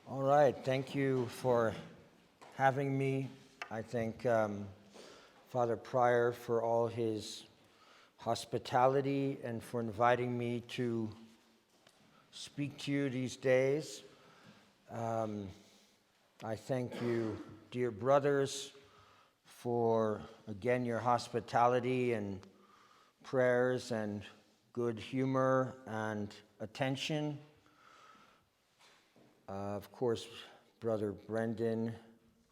All right, thank you for having me. I thank Father Pryor for all his hospitality and for inviting me to speak to you these days. I thank you, dear brothers, for, again, your hospitality and prayers and good humor and attention. Of course, Brother Brendan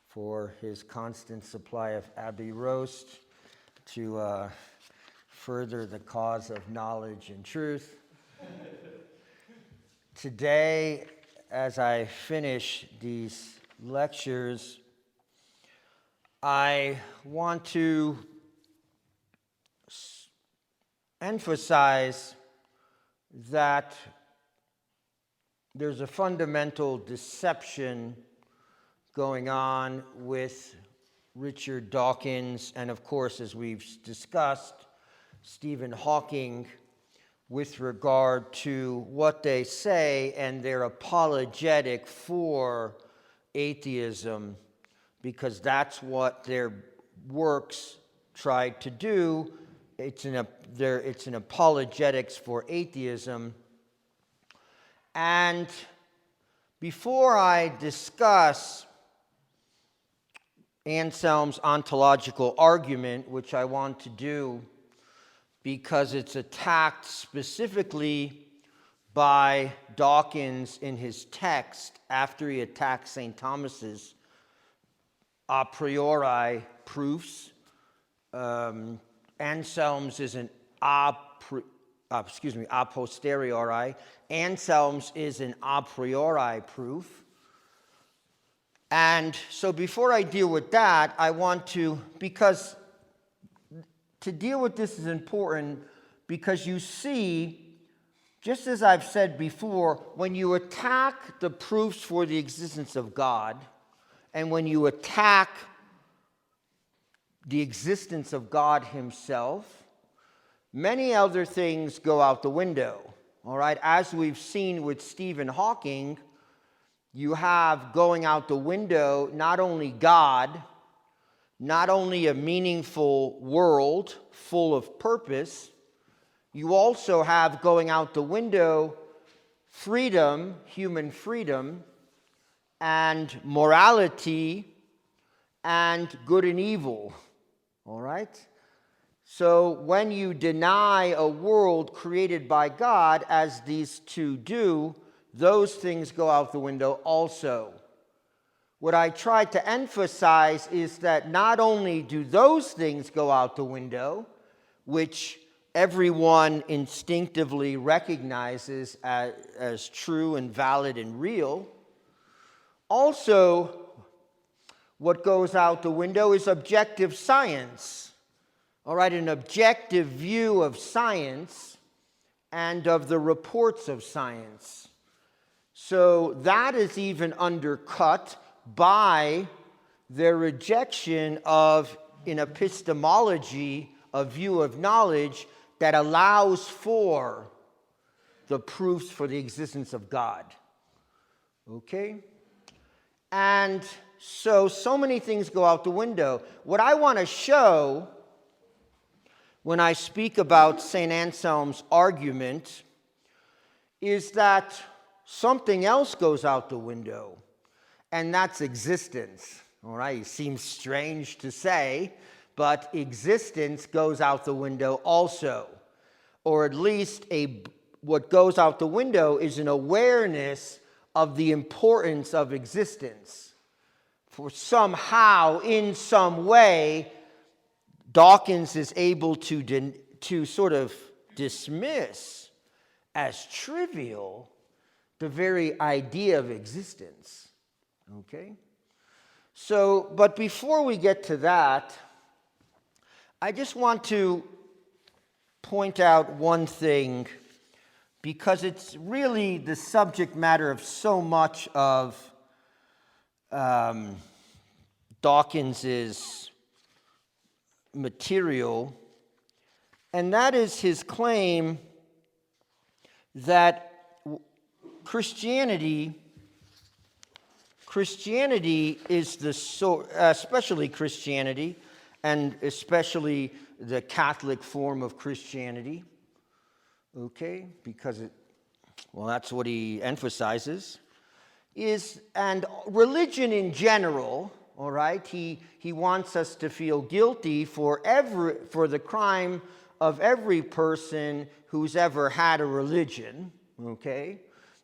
for his constant supply of Abbey roast to further the cause of knowledge and truth. Today, as I finish these lectures, I want to emphasize that there's a fundamental deception going on with Richard Dawkins and, of course, as we've discussed, Stephen Hawking with regard to what they say and their apologetic for atheism, because that's what their works tried to do. It's an apologetics for atheism. And before I discuss Anselm's ontological argument, which I want to do because it's attacked specifically by Dawkins in his text after he attacked St. Thomas's a priori proofs. Anselm's is an a posteriori. Anselm's is an a priori proof. And so before I deal with that, I want to, because to deal with this is important, because you see, just as I've said before, when you attack the proofs for the existence of God, and when you attack the existence of God himself, many other things go out the window, all right? As we've seen with Stephen Hawking, you have going out the window not only God, not only a meaningful world full of purpose, you also have going out the window freedom, human freedom, and morality, and good and evil, all right? So when you deny a world created by God, as these two do, those things go out the window also. What I try to emphasize is that not only do those things go out the window, which everyone instinctively recognizes as true and valid and real, also what goes out the window is objective science. All right, an objective view of science and of the reports of science. So that is even undercut by their rejection of an epistemology, a view of knowledge that allows for the proofs for the existence of God. Okay? And so many things go out the window. What I want to show when I speak about St. Anselm's argument is that something else goes out the window, and that's existence. All right, it seems strange to say, but existence goes out the window also. Or at least what goes out the window is an awareness of the importance of existence. For somehow, in some way, Dawkins is able to sort of dismiss as trivial the very idea of existence. Okay? So, but before we get to that, I just want to point out one thing, because it's really the subject matter of so much of Dawkins's material, and that is his claim that Christianity Christianity is especially Christianity, and especially the Catholic form of Christianity, okay, because that's what he emphasizes, and religion in general, all right, he wants us to feel guilty for the crime of every person who's ever had a religion, okay?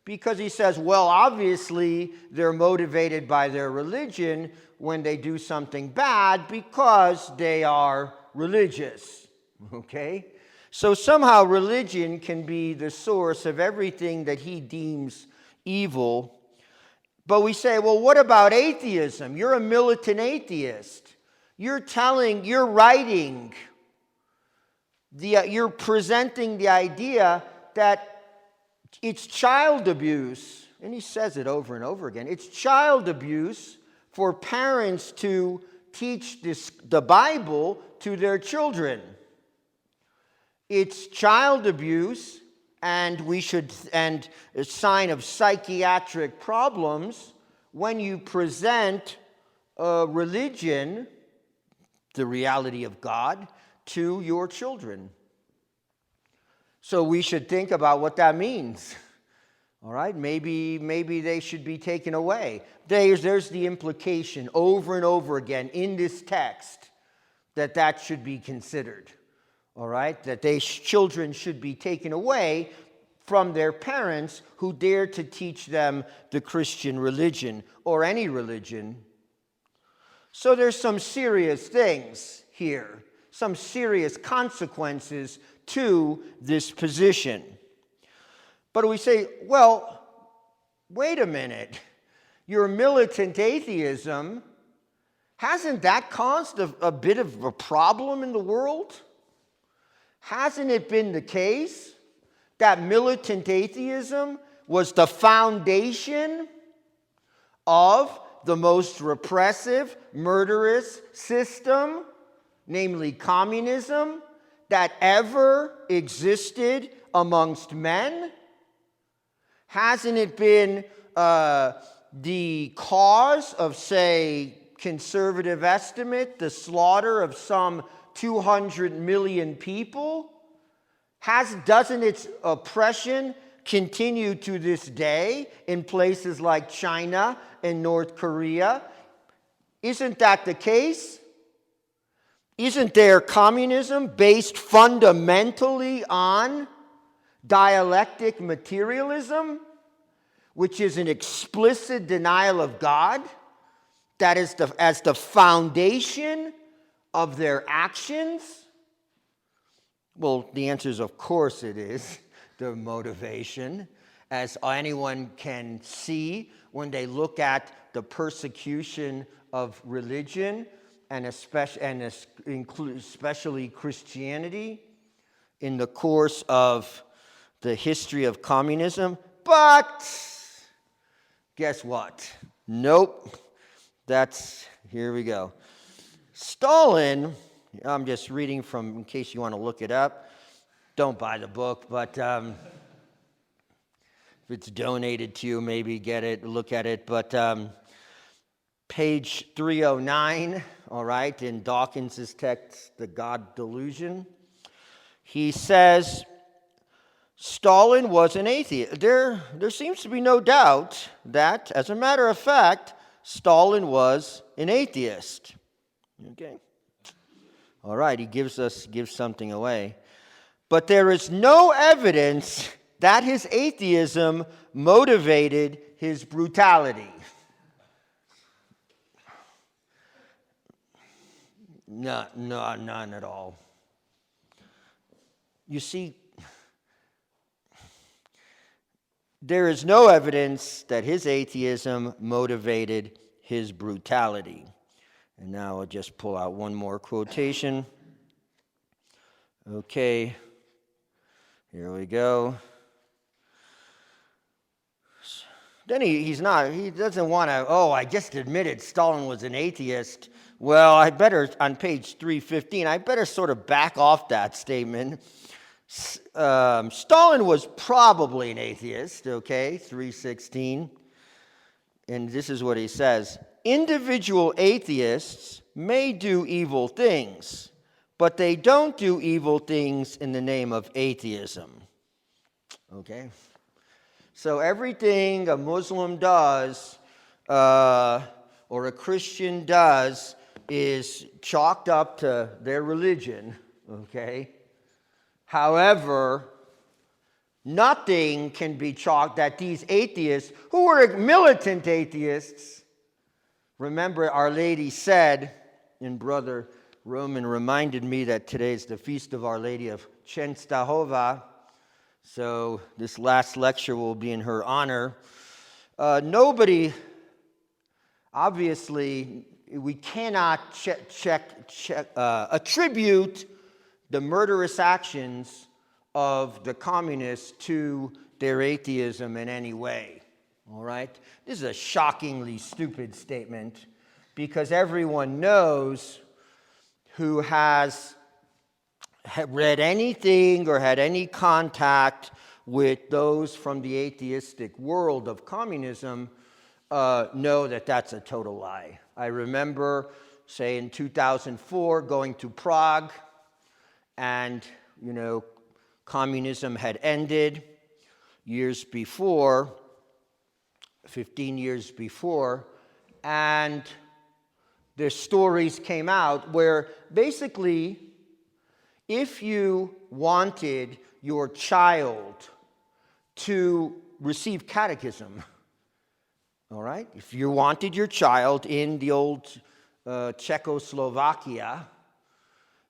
Because he says, well, obviously they're motivated by their religion when they do something bad because they are religious, okay? So somehow religion can be the source of everything that he deems evil. But we say, well, what about atheism? You're a militant atheist. You're writing, you're presenting the idea that it's child abuse, and he says it over and over again. It's child abuse for parents to teach the Bible to their children. It's child abuse, and a sign of psychiatric problems when you present religion, the reality of God, to your children. So we should think about what that means. All right, maybe they should be taken away. There's the implication over and over again in this text that should be considered. All right, that children should be taken away from their parents who dare to teach them the Christian religion or any religion. So there's some serious things here, some serious consequences to this position. But we say, well, wait a minute. Your militant atheism, hasn't that caused a bit of a problem in the world? Hasn't it been the case that militant atheism was the foundation of the most repressive, murderous system, namely communism, that ever existed amongst men? Hasn't it been the cause of, say, conservative estimate, the slaughter of some 200 million people? Doesn't its oppression continue to this day in places like China and North Korea? Isn't that the case? Isn't there communism based fundamentally on dialectic materialism, which is an explicit denial of God, that is as the foundation of their actions? Well, the answer is, of course it is the motivation, as anyone can see when they look at the persecution of religion, and especially Christianity in the course of the history of communism. But guess what? Nope. Here we go. Stalin, I'm just reading from, in case you want to look it up. Don't buy the book, but if it's donated to you, maybe get it, look at it. But page 309, all right, in Dawkins's text, The God Delusion, he says Stalin was an atheist. There seems to be no doubt that, as a matter of fact, Stalin was an atheist. Okay. All right, he gives something away. But there is no evidence that his atheism motivated his brutality. No, none at all. You see, there is no evidence that his atheism motivated his brutality. And now I'll just pull out one more quotation. Okay, here we go. Then he doesn't want to, I just admitted Stalin was an atheist. Well, I better, on page 315, I better sort of back off that statement. Stalin was probably an atheist, okay, 316. and this is what he says, individual atheists may do evil things, but they don't do evil things in the name of atheism. Okay? So everything a Muslim does or a Christian does is chalked up to their religion, okay? However, nothing can be chalked that these atheists, who were militant atheists, remember Our Lady said, and Brother Roman reminded me that today is the feast of Our Lady of Częstochowa, so this last lecture will be in her honor. Nobody, obviously, we cannot attribute the murderous actions of the communists to their atheism in any way. All right? This is a shockingly stupid statement because everyone knows who has read anything or had any contact with those from the atheistic world of communism know that that's a total lie. I remember, say, in 2004, going to Prague, and, communism had ended years before, 15 years before, and the stories came out where basically, if you wanted your child to receive catechism, all right? If you wanted your child in the old Czechoslovakia,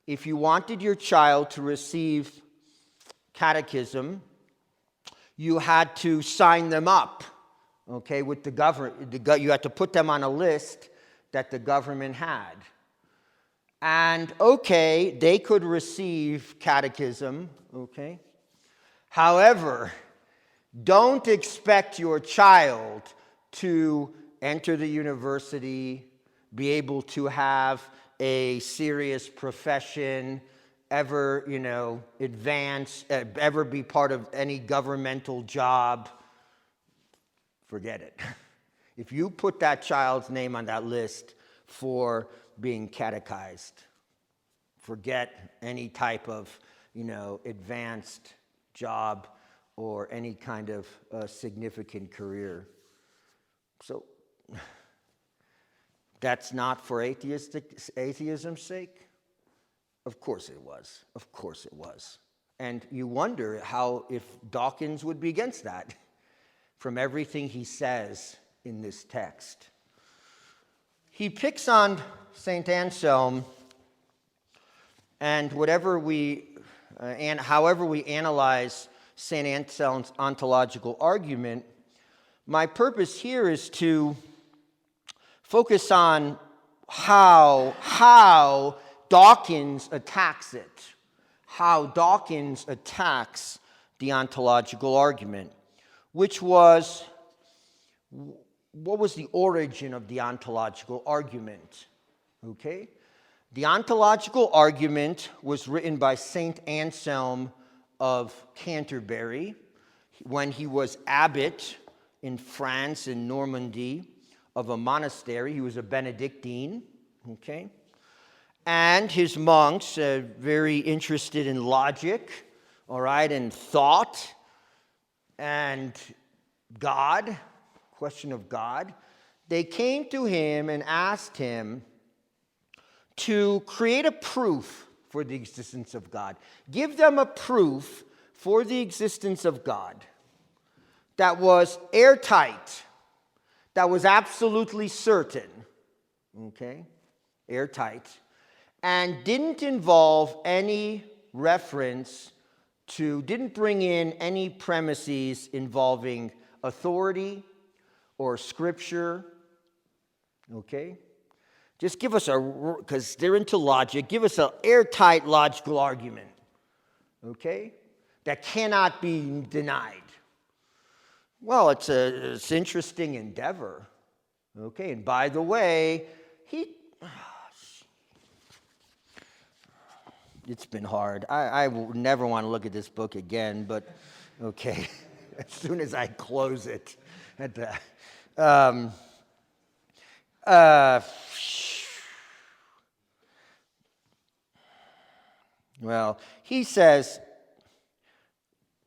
if you wanted your child to receive catechism, you had to sign them up, okay, with the government. You had to put them on a list that the government had. And, okay, they could receive catechism, okay? However, don't expect your child to enter the university, be able to have a serious profession, ever, advance, ever be part of any governmental job. Forget it. If you put that child's name on that list for being catechized, forget any type of, advanced job or any kind of significant career. So that's not for atheism's sake? Of course it was. Of course it was. And you wonder if Dawkins would be against that from everything he says in this text. He picks on St. Anselm, and however we analyze St. Anselm's ontological argument, my purpose here is to focus on how Dawkins attacks it, how Dawkins attacks the ontological argument, which was, what was the origin of the ontological argument? Okay? The ontological argument was written by St. Anselm of Canterbury when he was abbot in France, in Normandy, of a monastery. He was a Benedictine, okay? And his monks, very interested in logic, all right, and thought, and God, question of God, they came to him and asked him to create a proof for the existence of God. Give them a proof for the existence of God that was airtight, that was absolutely certain, okay, airtight, and didn't involve any reference to, didn't bring in any premises involving authority or scripture, okay? Just give us because they're into logic, give us an airtight logical argument, okay, that cannot be denied. Well, it's an interesting endeavor, okay, and by the way, it's been hard. I will never want to look at this book again, but okay, as soon as I close it. Well, he says,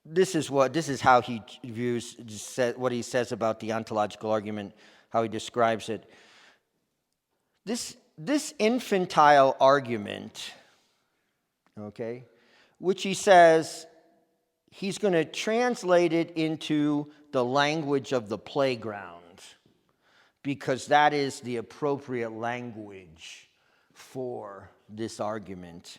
this is how he views what he says about the ontological argument, how he describes it. This infantile argument, okay, which he says he's going to translate it into the language of the playground, because that is the appropriate language for this argument.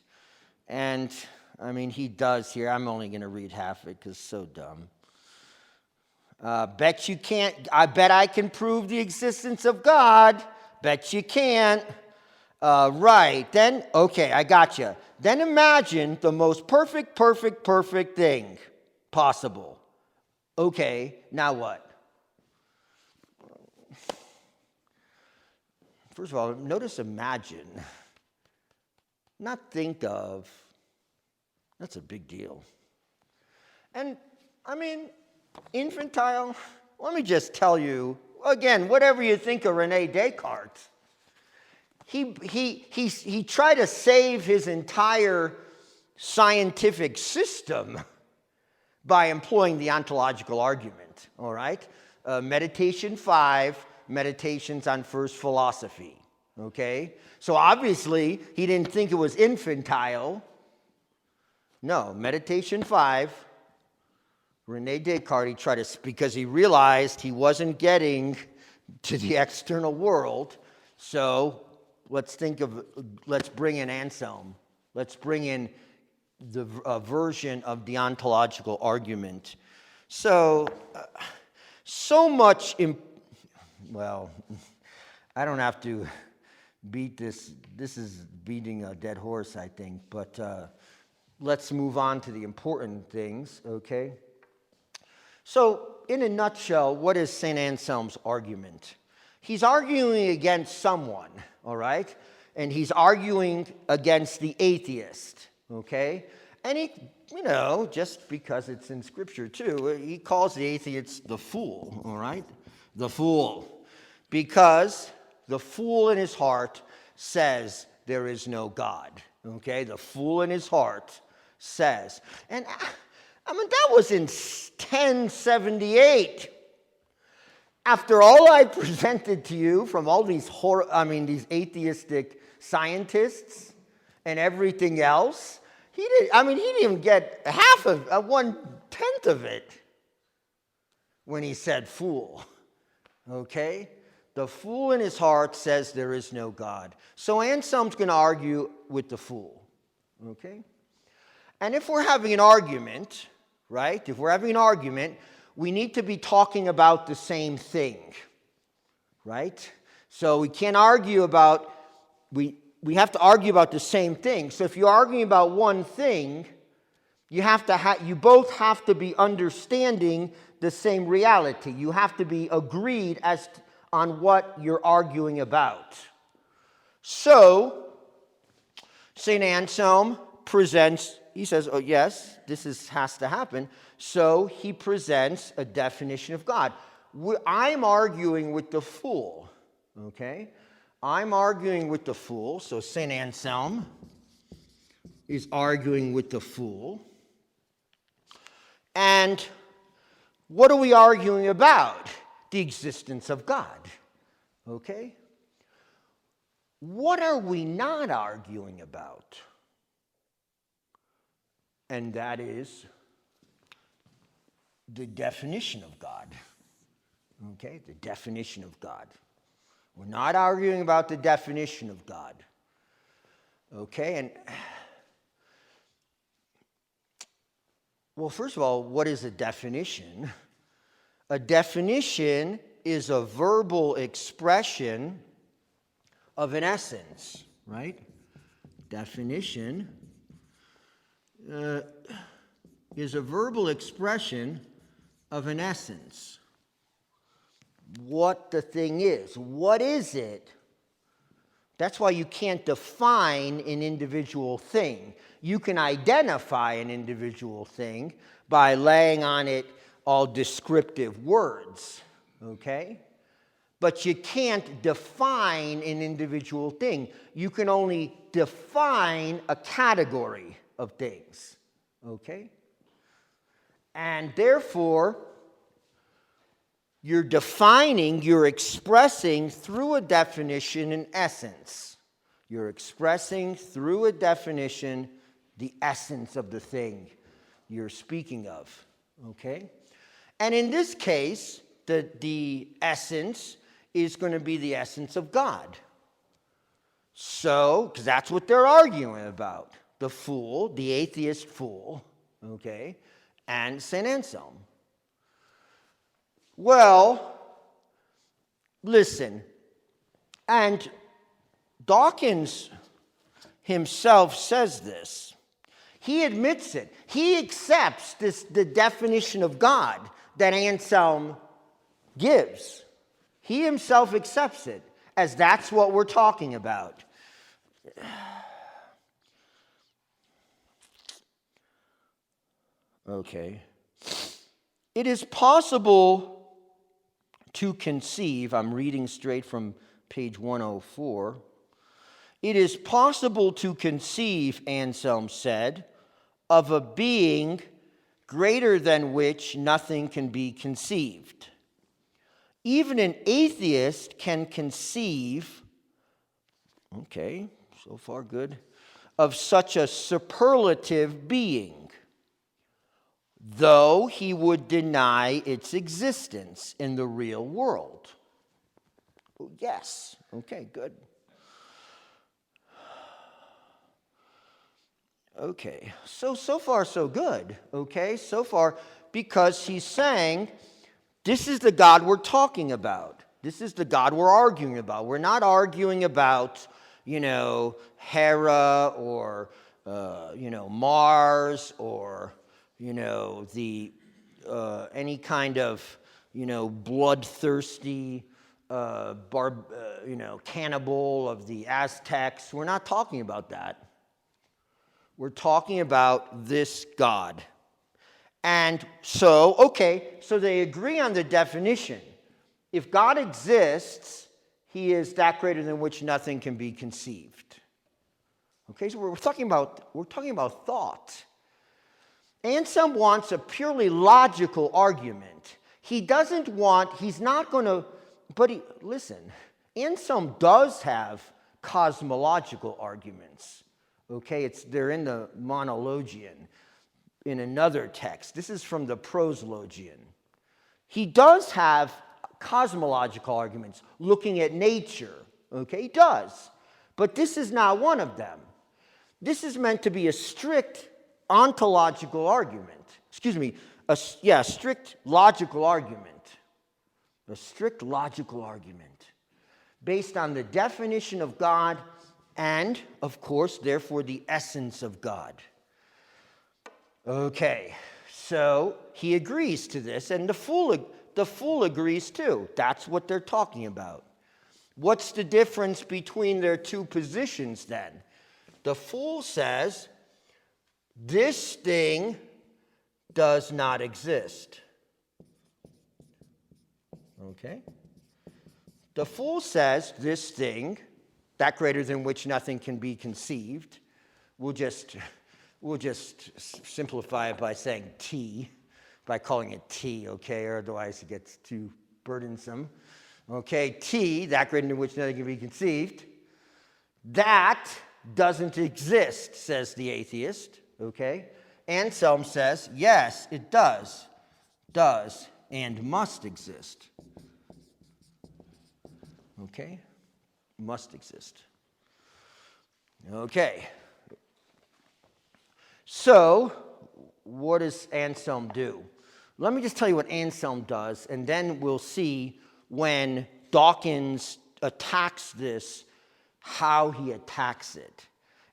And, I mean, he does here. I'm only going to read half of it because it's so dumb. Bet you can't. I bet I can prove the existence of God. Bet you can't. Right. Then, okay, I got you. Then imagine the most perfect thing possible. Okay, now what? First of all, notice imagine. Not think of. That's a big deal. And, I mean, infantile, let me just tell you, again, whatever you think of Rene Descartes, he tried to save his entire scientific system by employing the ontological argument, all right? Meditation 5, Meditations on First Philosophy, okay? So obviously, he didn't think it was infantile. No, Meditation 5, Rene Descartes, he tried to, because he realized he wasn't getting to the external world, so let's bring in Anselm. Let's bring in the version of the ontological argument. So much, well, I don't have to beat this. This is beating a dead horse, I think, but let's move on to the important things, okay? So, in a nutshell, what is St. Anselm's argument? He's arguing against someone, all right? And he's arguing against the atheist, okay? And he, just because it's in Scripture too, he calls the atheist the fool, all right? The fool. Because the fool in his heart says there is no God, okay? The fool in his heart says. And I mean, that was in 1078. After all I presented to you from all these these atheistic scientists and everything else, he didn't even get half of 1/10 of it when he said fool. Okay? The fool in his heart says there is no God. So Anselm's going to argue with the fool. Okay? And if we're having an argument, right? If we're having an argument, we need to be talking about the same thing, right? So we can't argue about, we have to argue about the same thing. So if you're arguing about one thing, you both have to be understanding the same reality. You have to be agreed on what you're arguing about. So St. Anselm presents, he says, oh yes, this has to happen. So he presents a definition of God. I'm arguing with the fool, okay? I'm arguing with the fool. So St. Anselm is arguing with the fool. And what are we arguing about? The existence of God, okay? What are we not arguing about? And that is the definition of God. Okay, the definition of God. We're not arguing about the definition of God. Okay, and well, first of all, what is a definition? A definition is a verbal expression of an essence, right? Definition is a verbal expression of an essence. What the thing is. What is it? That's why you can't define an individual thing. You can identify an individual thing by laying on it all descriptive words, okay? but you can't define an individual thing. You can only define a category of things, okay? And therefore, you're defining, you're expressing through a definition an essence. You're expressing through a definition the essence of the thing you're speaking of, okay? And in this case, the essence is going to be the essence of God. So, because that's what they're arguing about. The fool, the atheist fool, okay, and St. Anselm. Well, listen, and Dawkins himself says this. He admits it. He accepts the definition of God that Anselm gives. He himself accepts it as that's what we're talking about. Okay. It is possible to conceive, I'm reading straight from page 104. It is possible to conceive, Anselm said, of a being greater than which nothing can be conceived. Even an atheist can conceive, okay, so far good, of such a superlative being, though he would deny its existence in the real world. Oh, yes, okay, good. Okay, so far so good, okay, so far, because he's saying this is the God we're talking about. This is the God we're arguing about. We're not arguing about, Hera or, Mars or, any kind of, bloodthirsty, cannibal of the Aztecs. We're not talking about that. We're talking about this God. And so, okay, so they agree on the definition. If God exists, he is that greater than which nothing can be conceived. Okay, so we're talking about thought. Anselm wants a purely logical argument. He's not going to, listen, Anselm does have cosmological arguments. Okay, they're in the Monologian, in another text. This is from the Proslogian. He does have cosmological arguments, looking at nature. Okay, he does. But this is not one of them. This is meant to be a strict ontological argument. Strict logical argument. A strict logical argument based on the definition of God and, of course, therefore, the essence of God. Okay, so he agrees to this, and the fool agrees too. That's what they're talking about. What's the difference between their two positions then? The fool says, this thing does not exist. Okay? The fool says, this thing, that greater than which nothing can be conceived, we'll just simplify it by saying T, by calling it T, okay, or otherwise it gets too burdensome. Okay, T, that greater than which nothing can be conceived, that doesn't exist, says the atheist, okay? Anselm says, yes, it does, and must exist. Okay? Must exist. Okay. So, what does Anselm do? Let me just tell you what Anselm does, and then we'll see when Dawkins attacks this, how he attacks it.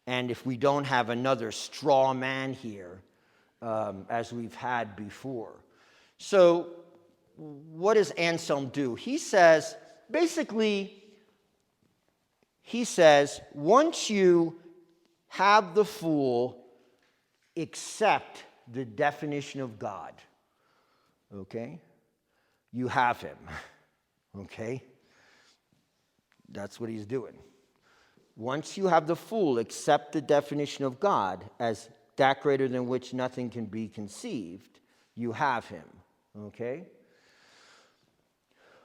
And if we don't have another straw man here, as we've had before. So, what does Anselm do? He says, once you have the fool accept the definition of God, okay, you have him, okay? That's what he's doing. Once you have the fool accept the definition of God as that greater than which nothing can be conceived, you have him. Okay?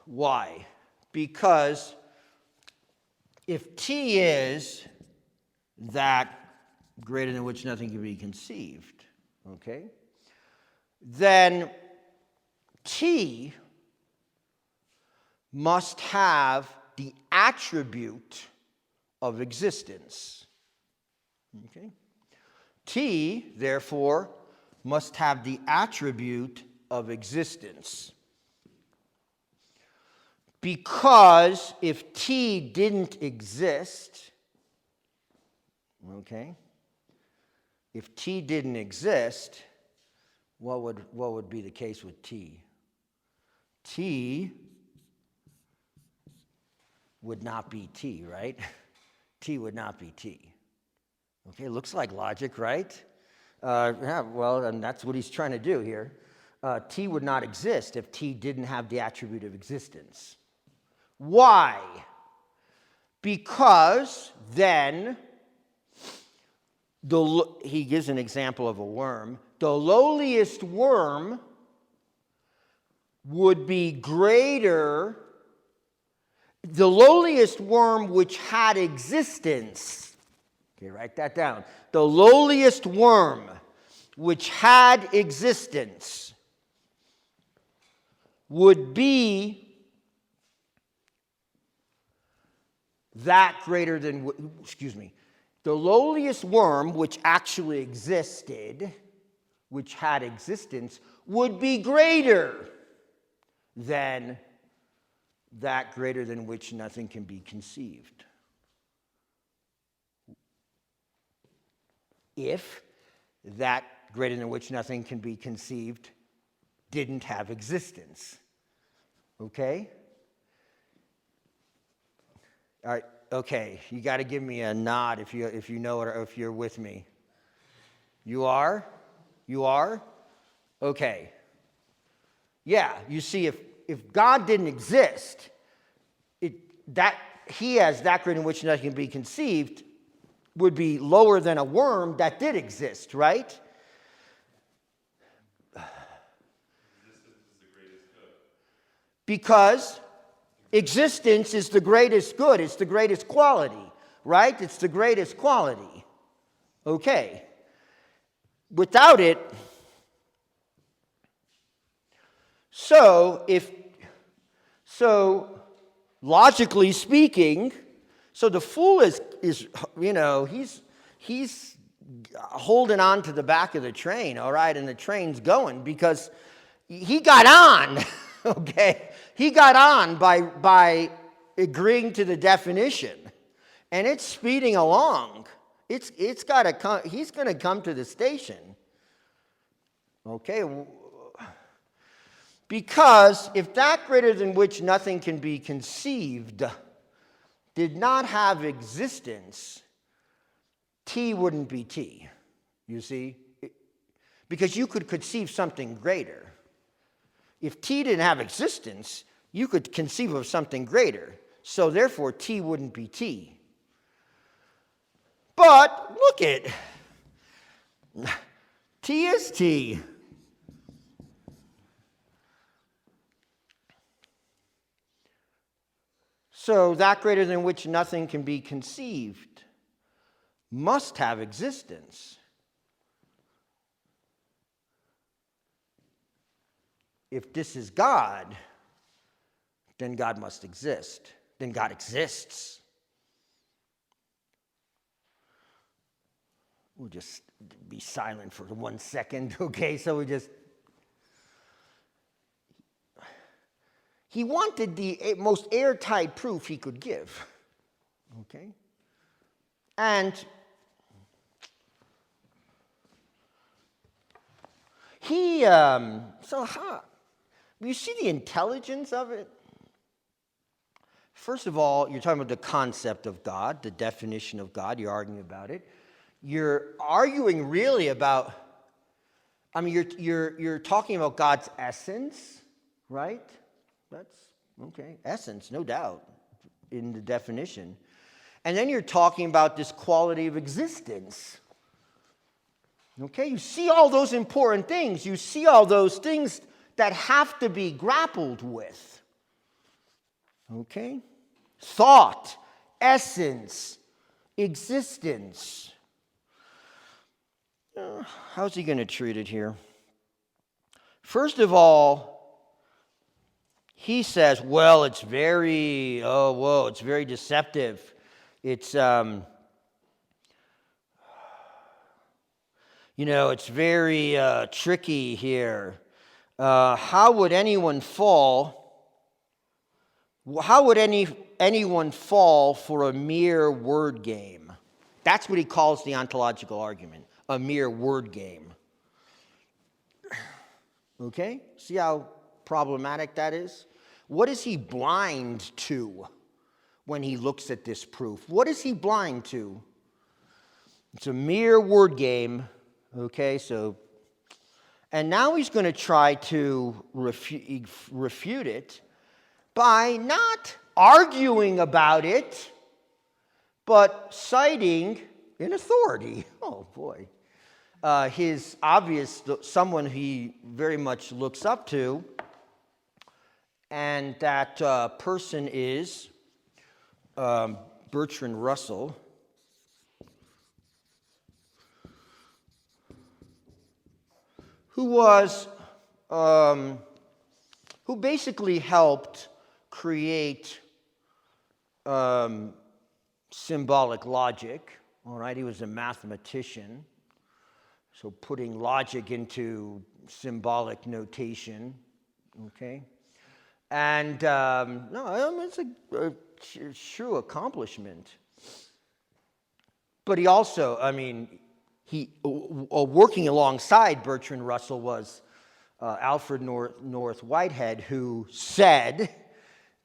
Why? Because if T is that greater than which nothing can be conceived, okay, then T must have the attribute of existence. Okay? T, therefore, must have the attribute of existence. Because if T didn't exist, okay, if T didn't exist, what would be the case with T? T would not be T, right? T would not be T. Okay, looks like logic, right? Yeah, well, and that's what he's trying to do here. T would not exist if T didn't have the attribute of existence. Why? Because then, he gives an example of a worm. The lowliest worm would be greater, the lowliest worm which had existence. Okay, write that down. The lowliest worm which had existence would be that greater than, the lowliest worm which actually existed, which had existence, would be greater than that greater than which nothing can be conceived. If that greater than which nothing can be conceived didn't have existence. Okay? All right, okay, you got to give me a nod if you know it or if you're with me. You are? You are? Okay. Yeah, you see, if God didn't exist, that he as that greater than which nothing can be conceived would be lower than a worm that did exist, right? Existence is the greatest good. Because existence is the greatest good. It's the greatest quality, right? It's the greatest quality. Okay. Without it, so logically speaking, so the fool is he's holding on to the back of the train, all right, and the train's going because he got on. Okay, he got on by agreeing to the definition, and it's speeding along. It's got to come. He's going to come to the station. Okay, because if that greater than which nothing can be conceived did not have existence, T wouldn't be T. You see, because you could conceive something greater. If T didn't have existence, you could conceive of something greater. So therefore, T wouldn't be T. But look it. T is T. So that greater than which nothing can be conceived must have existence. If this is God, then God must exist. Then God exists. We'll just be silent for 1 second, okay? So he wanted the most airtight proof he could give, okay? And you see the intelligence of it? First of all, you're talking about the concept of God, the definition of God. You're arguing about it. You're arguing really about, you're talking about God's essence, right? That's okay. Essence, no doubt. in the definition. And then you're talking about this quality of existence. Okay, you see all those important things. You see all those things that have to be grappled with. Okay? Thought, essence, existence. How's he going to treat it here? First of all, he says, well, it's very, it's very deceptive. It's, it's very tricky here. How would anyone fall? How would anyone fall for a mere word game? That's what he calls the ontological argument, a mere word game. Okay? See how problematic that is? What is he blind to when he looks at this proof? What is he blind to? It's a mere word game. Okay, and now he's going to try to refute it by not arguing about it, but citing an authority. Oh, boy. Someone he very much looks up to, and that person is Bertrand Russell, who basically helped create symbolic logic. All right, he was a mathematician, so putting logic into symbolic notation. Okay, and it's a true accomplishment. But he also, working alongside Bertrand Russell was Alfred North Whitehead, who said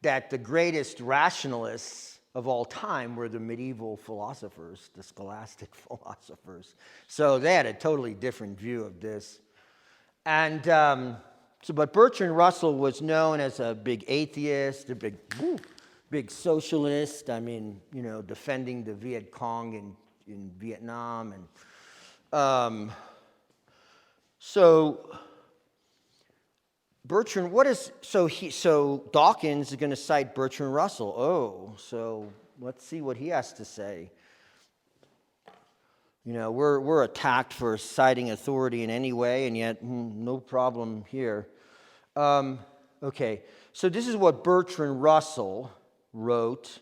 that the greatest rationalists of all time were the medieval philosophers, the scholastic philosophers. So they had a totally different view of this. And but Bertrand Russell was known as a big atheist, a big socialist. Defending the Viet Cong in Vietnam, and Bertrand, so Dawkins is going to cite Bertrand Russell. Oh, so let's see what he has to say. We're attacked for citing authority in any way, and yet no problem here. Okay, so this is what Bertrand Russell wrote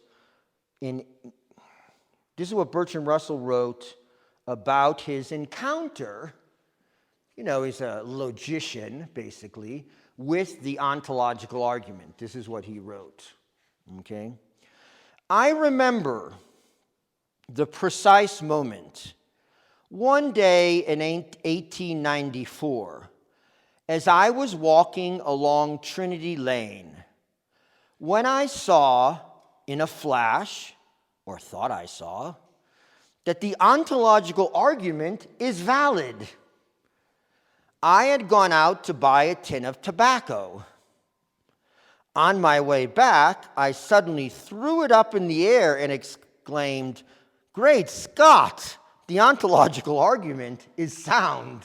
about his encounter. He's a logician, basically, with the ontological argument. This is what he wrote. Okay? I remember the precise moment, one day in 1894, as I was walking along Trinity Lane, when I saw, in a flash, or thought I saw, that the ontological argument is valid. I had gone out to buy a tin of tobacco. On my way back, I suddenly threw it up in the air and exclaimed, "Great Scott, the ontological argument is sound."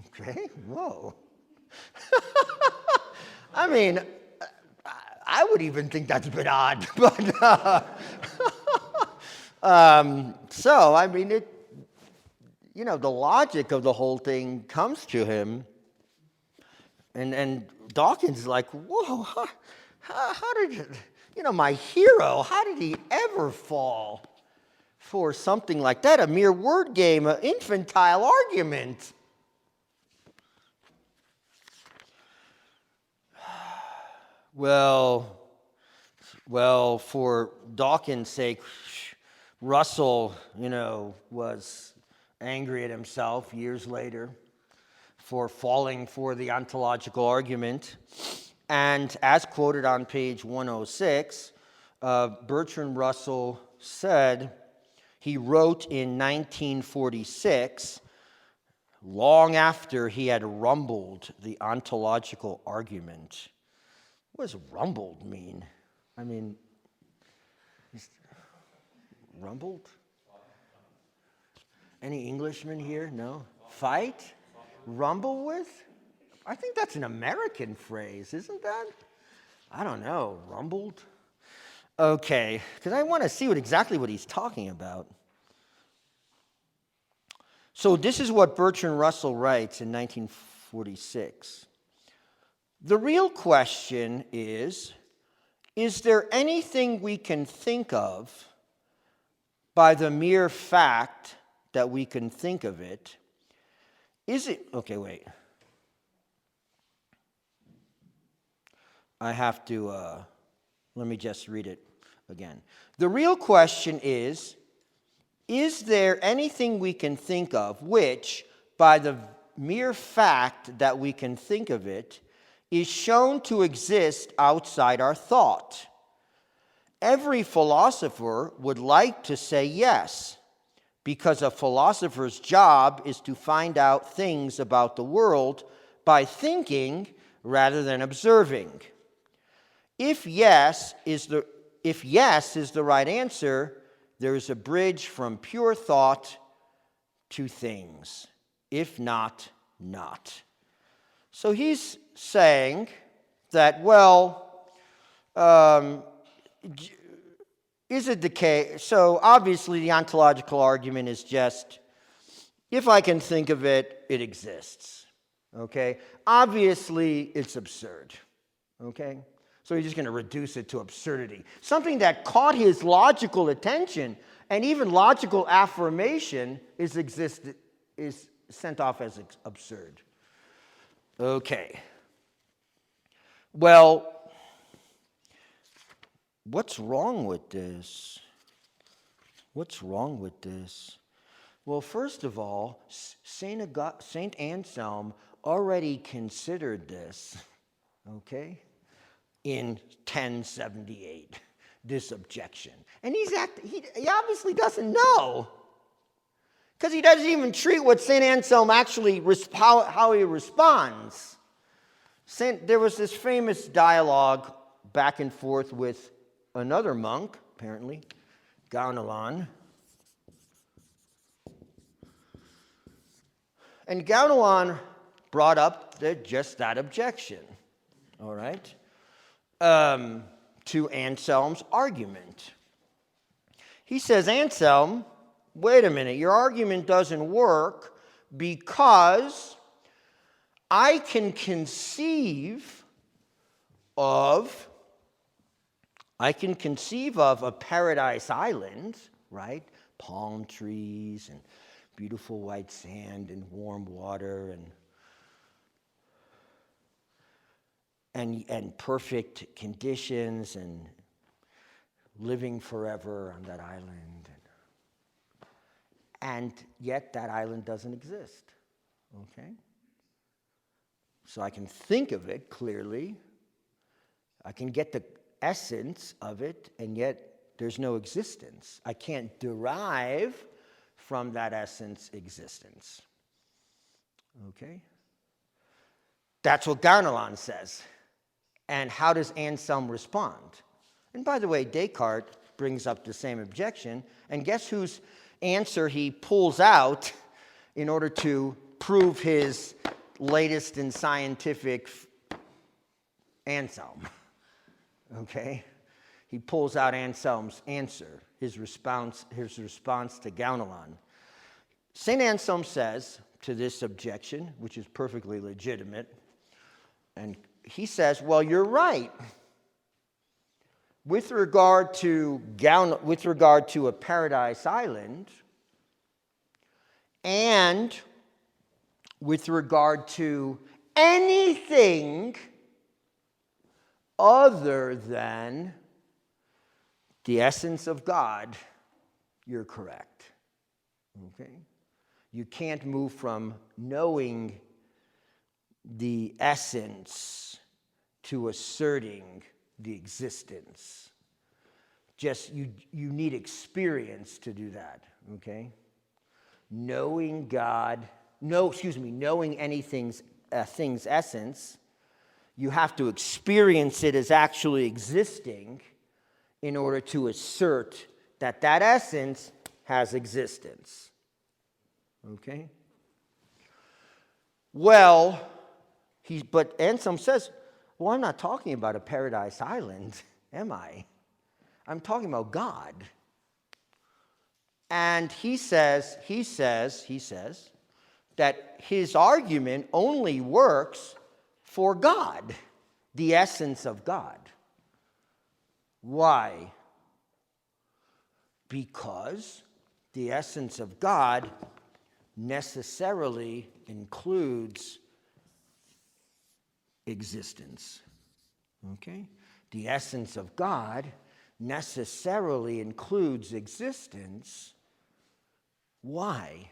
Okay, whoa. I would even think that's a bit odd, but the logic of the whole thing comes to him, and Dawkins is like, whoa, how did my hero? How did he ever fall for something like that? A mere word game, an infantile argument. Well, for Dawkins' sake, Russell, was angry at himself years later for falling for the ontological argument. And as quoted on page 106, Bertrand Russell said, he wrote in 1946, long after he had rumbled the ontological argument. What does rumbled mean? Rumbled? Any Englishmen here? No? Fight? Rumble with? I think that's an American phrase, isn't that? I don't know. Rumbled? Okay, because I want to see exactly what he's talking about. So this is what Bertrand Russell writes in 1946. The real question is there anything we can think of by the mere fact that we can think of it? Is it, okay, wait. I have to, let me just read it again. The real question is there anything we can think of which, by the mere fact that we can think of it, is shown to exist outside our thought? Every philosopher would like to say yes, because a philosopher's job is to find out things about the world by thinking rather than observing. If yes is the right answer, there is a bridge from pure thought to things. If not, not. So he's saying that, well, is it the case? So obviously the ontological argument is just, if I can think of it, it exists. Okay? Obviously it's absurd. Okay? So he's just going to reduce it to absurdity. Something that caught his logical attention and even logical affirmation is sent off as absurd. Okay. Well, what's wrong with this? What's wrong with this? Well, first of all, Saint Anselm already considered this, okay, in 1078, this objection. And he obviously doesn't know, because he doesn't even treat what St. Anselm actually, how he responds. There was this famous dialogue back and forth with another monk, apparently, Gaunelon. And Gaunelon brought up just that objection, all right, to Anselm's argument. He says, Anselm, wait a minute, your argument doesn't work because I can conceive of a paradise island, right? Palm trees and beautiful white sand and warm water and perfect conditions and living forever on that island. And yet that island doesn't exist, okay? So I can think of it clearly. I can get the essence of it, and yet there's no existence. I can't derive from that essence existence. Okay? That's what Gaunelon says. And how does Anselm respond? And by the way, Descartes brings up the same objection, and guess whose answer he pulls out in order to prove his latest in scientific Anselm? Okay? He pulls out Anselm's answer, his response to Gaunelon. St. Anselm says to this objection, which is perfectly legitimate, and he says, well, you're right. With regard to a paradise island, and with regard to anything other than the essence of God, you're correct. Okay? You can't move from knowing the essence to asserting the existence. Just you need experience to do that, okay? Knowing anything's thing's essence, you have to experience it as actually existing in order to assert that that essence has existence. Okay? Well, but Anselm says, well, I'm not talking about a paradise island, am I? I'm talking about God. And he says that his argument only works for God, the essence of God. Why? Because the essence of God necessarily includes existence. Okay? The essence of God necessarily includes existence. Why?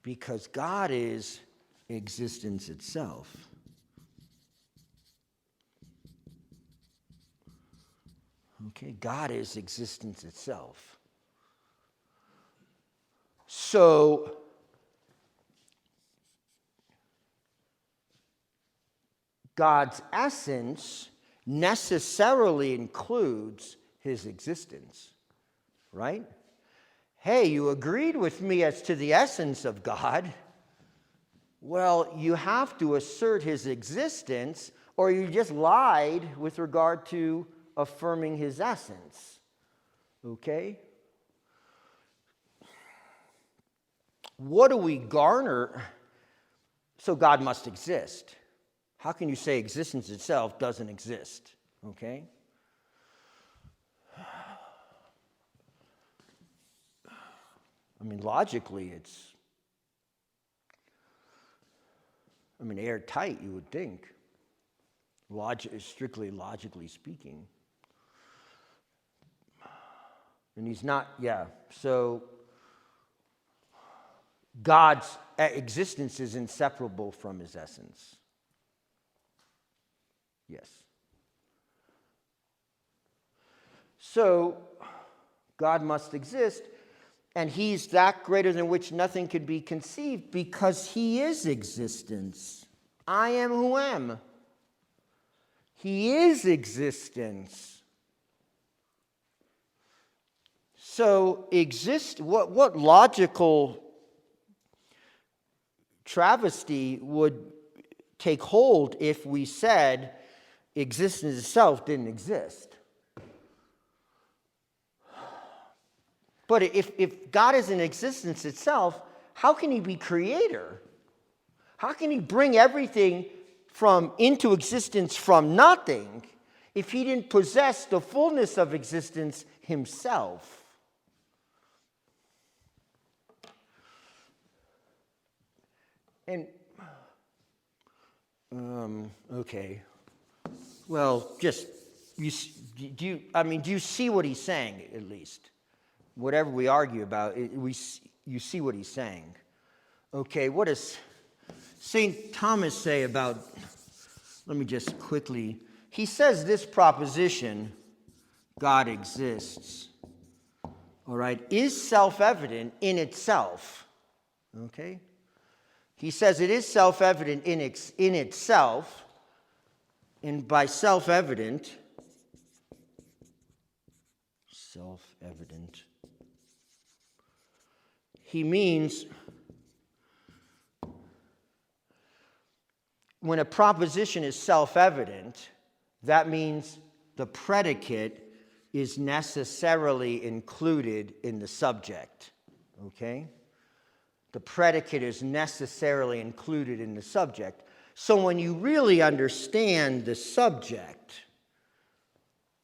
Because God is existence itself. Okay, God is existence itself. So, God's essence necessarily includes his existence, right? Hey, you agreed with me as to the essence of God. Well, you have to assert his existence, or you just lied with regard to affirming his essence. Okay? What do we garner? So God must exist. How can you say existence itself doesn't exist? Okay? I mean, logically, it's, airtight, you would think. Strictly logically speaking. And he's not, so God's existence is inseparable from his essence. Yes. So God must exist, and he's that greater than which nothing could be conceived because he is existence. I am who am. He is existence. So what logical travesty would take hold if we said existence itself didn't exist? But if God is in existence itself, how can he be creator? How can he bring everything into existence from nothing if he didn't possess the fullness of existence himself? And, okay. Well, just, do you see what he's saying, at least? Whatever we argue about, you see what he's saying. Okay, what does St. Thomas say about, let me just quickly, he says this proposition, God exists, all right, is self-evident in itself, okay? He says it is self-evident in itself, and by self-evident, he means when a proposition is self-evident, that means the predicate is necessarily included in the subject, okay? The predicate is necessarily included in the subject. So when you really understand the subject,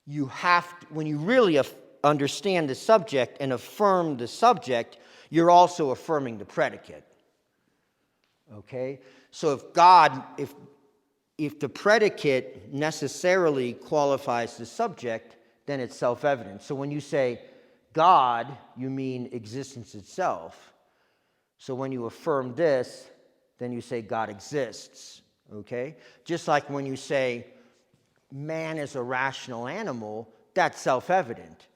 when you really understand the subject and affirm the subject, you're also affirming the predicate. Okay? So if the predicate necessarily qualifies the subject, then it's self-evident. So when you say God, you mean existence itself. So when you affirm this, then you say God exists. Okay? Just like when you say man is a rational animal, that's self-evident.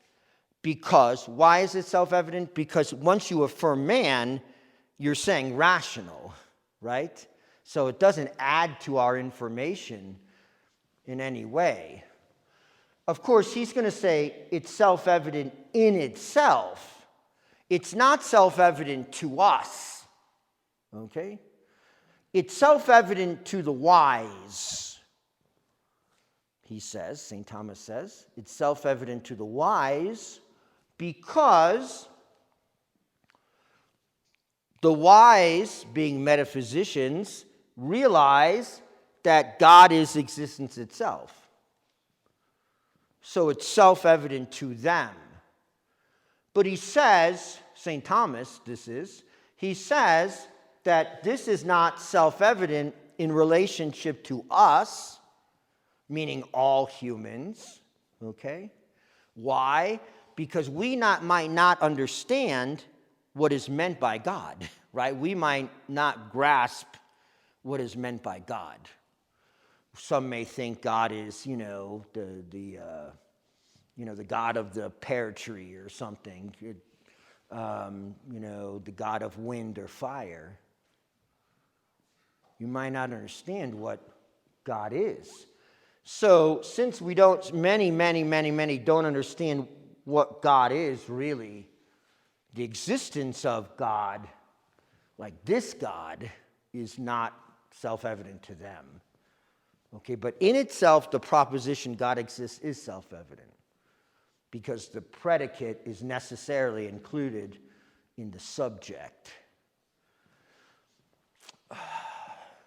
Because, why is it self-evident? Because once you affirm man, you're saying rational, right? So it doesn't add to our information in any way. Of course, he's going to say it's self-evident in itself. It's not self-evident to us. Okay? It's self-evident to the wise. He says, St. Thomas says, it's self-evident to the wise because the wise, being metaphysicians, realize that God is existence itself. So it's self-evident to them. But he says, St. Thomas, he says that this is not self-evident in relationship to us, meaning all humans, okay? Why? Because we might not understand what is meant by God, right? We might not grasp what is meant by God. Some may think God is, the God of the pear tree or something, the God of wind or fire. You might not understand what God is. So, since many don't understand what God is really, the existence of God, like this God, is not self-evident to them. Okay, but in itself, the proposition God exists is self-evident because the predicate is necessarily included in the subject.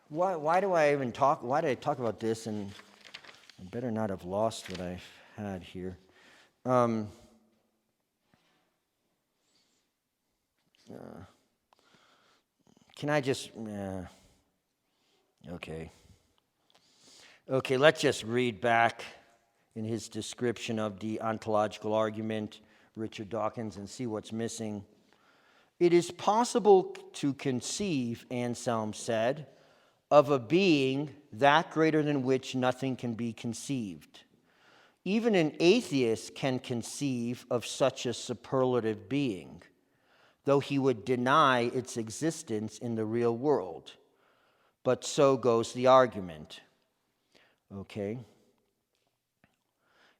Why did I talk about this? And I better not have lost what I had here. Can I just... Okay. Okay, let's just read back in his description of the ontological argument, Richard Dawkins, and see what's missing. It is possible to conceive, Anselm said, of a being that greater than which nothing can be conceived. Even an atheist can conceive of such a superlative being, though he would deny its existence in the real world. But so goes the argument. Okay.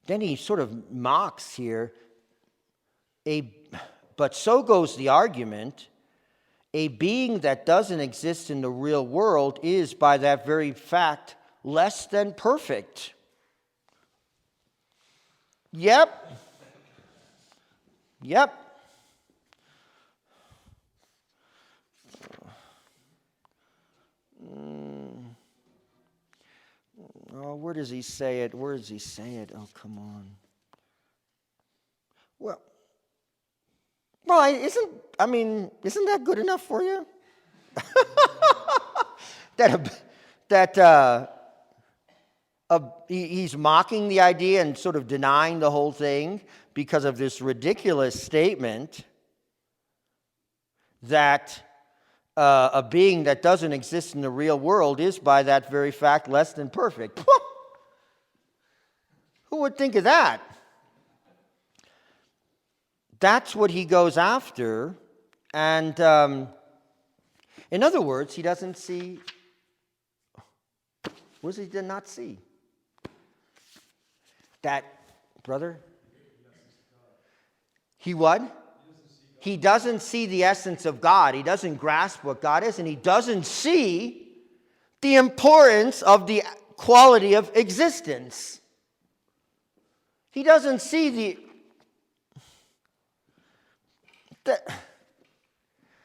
Then he sort of mocks here, but so goes the argument, a being that doesn't exist in the real world is by that very fact less than perfect. Yep. Oh, where does he say it? Oh, come on. Well, isn't that good enough for you? He's mocking the idea and sort of denying the whole thing because of this ridiculous statement that a being that doesn't exist in the real world is by that very fact less than perfect. Who would think of that? That's what he goes after. And in other words, he doesn't see. What does he not see? That, brother? He what? He doesn't see the essence of God. He doesn't grasp what God is, and he doesn't see the importance of the quality of existence. He doesn't see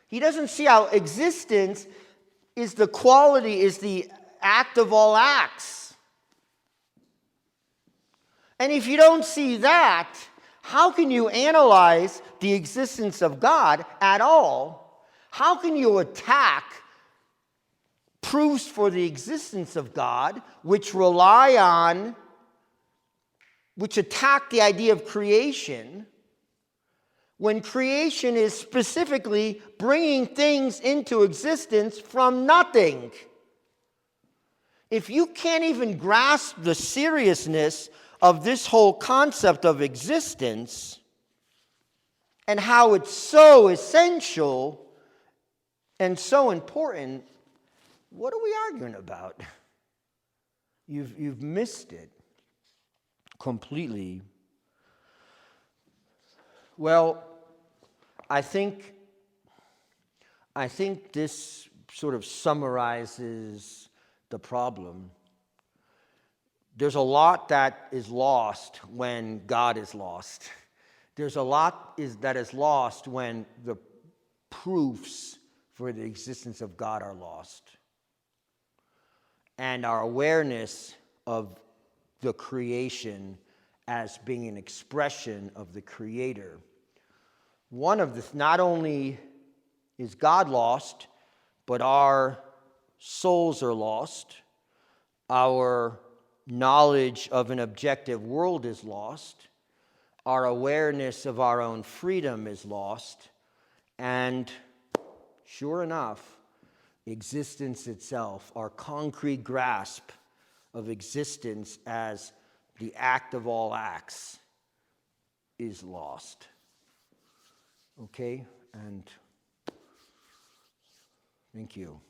he doesn't see how existence is the quality, is the act of all acts. And if you don't see that, how can you analyze the existence of God at all? How can you attack proofs for the existence of God which attack the idea of creation, when creation is specifically bringing things into existence from nothing? If you can't even grasp the seriousness of this whole concept of existence and how it's so essential and so important, what are we arguing about? You've missed it. completely. Well, I think this sort of summarizes the problem. There's a lot that is lost when God is lost. There's a lot that is lost when the proofs for the existence of God are lost. And our awareness of the creation as being an expression of the Creator. One of the, not only is God lost, but our souls are lost. Our knowledge of an objective world is lost. Our awareness of our own freedom is lost. And sure enough, existence itself, our concrete grasp of existence as the act of all acts, is lost. Okay? And thank you.